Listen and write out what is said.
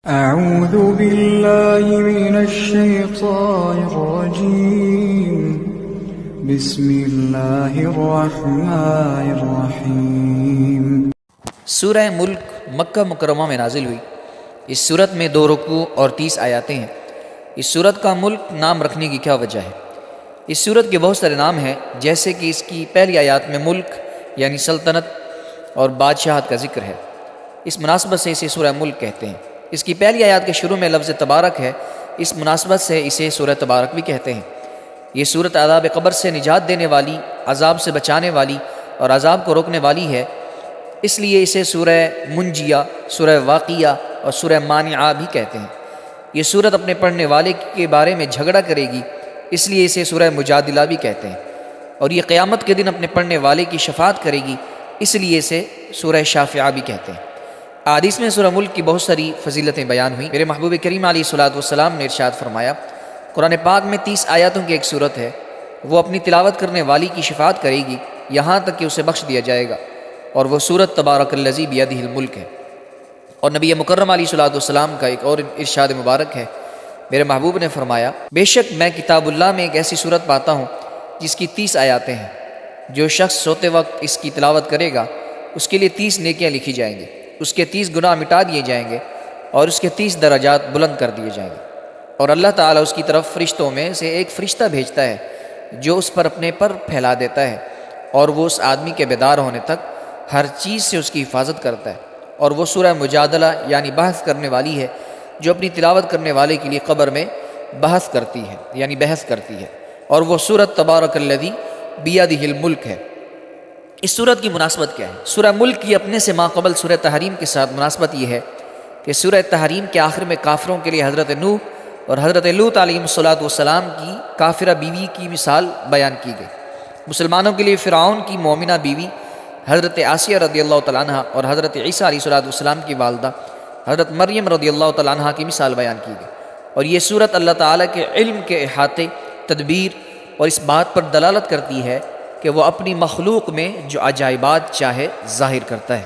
أعوذ بالله من الشيطان الرجيم بسم الله الرحمن الرحیم۔ سورہ ملک مکہ مکرمہ میں نازل ہوئی۔ اس صورت میں 2 رکوع اور 30 آیاتیں ہیں۔ اس صورت کا ملک نام رکھنے کی کیا وجہ ہے؟ اس صورت کے بہت سارے نام ہیں، جیسے کہ اس کی پہلی آیات میں ملک یعنی سلطنت اور بادشاہت کا ذکر ہے۔ اس مناسبت سے اسے سورہ ملک کہتے ہیں۔ اس کی پہلی آیات کے شروع میں لفظ تبارک ہے، اس مناسبت سے اسے سورہ تبارک بھی کہتے ہیں۔ یہ سورت عذاب قبر سے نجات دینے والی، عذاب سے بچانے والی اور عذاب کو روکنے والی ہے، اس لیے اسے سورہ منجیہ، سورہ واقعہ اور سورہ مانعہ بھی کہتے ہیں۔ یہ سورت اپنے پڑھنے والے کے بارے میں جھگڑا کرے گی، اس لیے اسے سورہ مجادلہ بھی کہتے ہیں، اور یہ قیامت کے دن اپنے پڑھنے والے کی شفاعت کرے گی، اس لیے اسے سورہ شافعہ بھی کہتے ہیں۔ احادیث میں سورہ ملک کی بہت ساری فضیلتیں بیان ہوئیں۔ میرے محبوب کریم علیہ الصلوۃ والسلام نے ارشاد فرمایا، قرآن پاک میں 30 آیاتوں کی ایک صورت ہے، وہ اپنی تلاوت کرنے والی کی شفاعت کرے گی یہاں تک کہ اسے بخش دیا جائے گا، اور وہ سورت تبارک الذی بیدہ الملک ہے۔ اور نبی مکرم علیہ الصلوۃ والسلام کا ایک اور ارشاد مبارک ہے، میرے محبوب نے فرمایا، بے شک میں کتاب اللہ میں ایک ایسی صورت پاتا ہوں جس کی 30 آیاتیں ہیں، جو شخص سوتے وقت اس کی تلاوت کرے گا اس کے لیے 30 نیکیاں لکھی جائیں گی، اس کے 30 گناہ مٹا دیے جائیں گے اور اس کے 30 درجات بلند کر دیے جائیں گے، اور اللہ تعالیٰ اس کی طرف فرشتوں میں سے ایک فرشتہ بھیجتا ہے جو اس پر اپنے پر پھیلا دیتا ہے، اور وہ اس آدمی کے بیدار ہونے تک ہر چیز سے اس کی حفاظت کرتا ہے۔ اور وہ سورہ مجادلہ یعنی بحث کرنے والی ہے، جو اپنی تلاوت کرنے والے کے لیے قبر میں بحث کرتی ہے یعنی بحث کرتی ہے، اور وہ سورت تبارک الذی بیدہ الملک ہے۔ اس صورت کی مناسبت کیا ہے؟ سورہ ملک کی اپنے سے ماقبل سورہ تحریم کے ساتھ مناسبت یہ ہے کہ سورہ تحریم کے آخر میں کافروں کے لیے حضرت نوح اور حضرت لوط علیہ السلام کی کافرہ بیوی کی مثال بیان کی گئی۔ مسلمانوں کے لیے فرعون کی مومنہ بیوی حضرت آسیہ رضی اللہ تعالیٰ عنہ اور حضرت عیسیٰ علیہ السلام کی والدہ حضرت مریم رضی اللہ تعالیٰ عنہ کی مثال بیان کی گئی، اور یہ صورت اللہ تعالیٰ کے علم کے احاطے، تدبیر اور اس بات پر دلالت کرتی ہے کہ وہ اپنی مخلوق میں جو عجائبات چاہے ظاہر کرتا ہے۔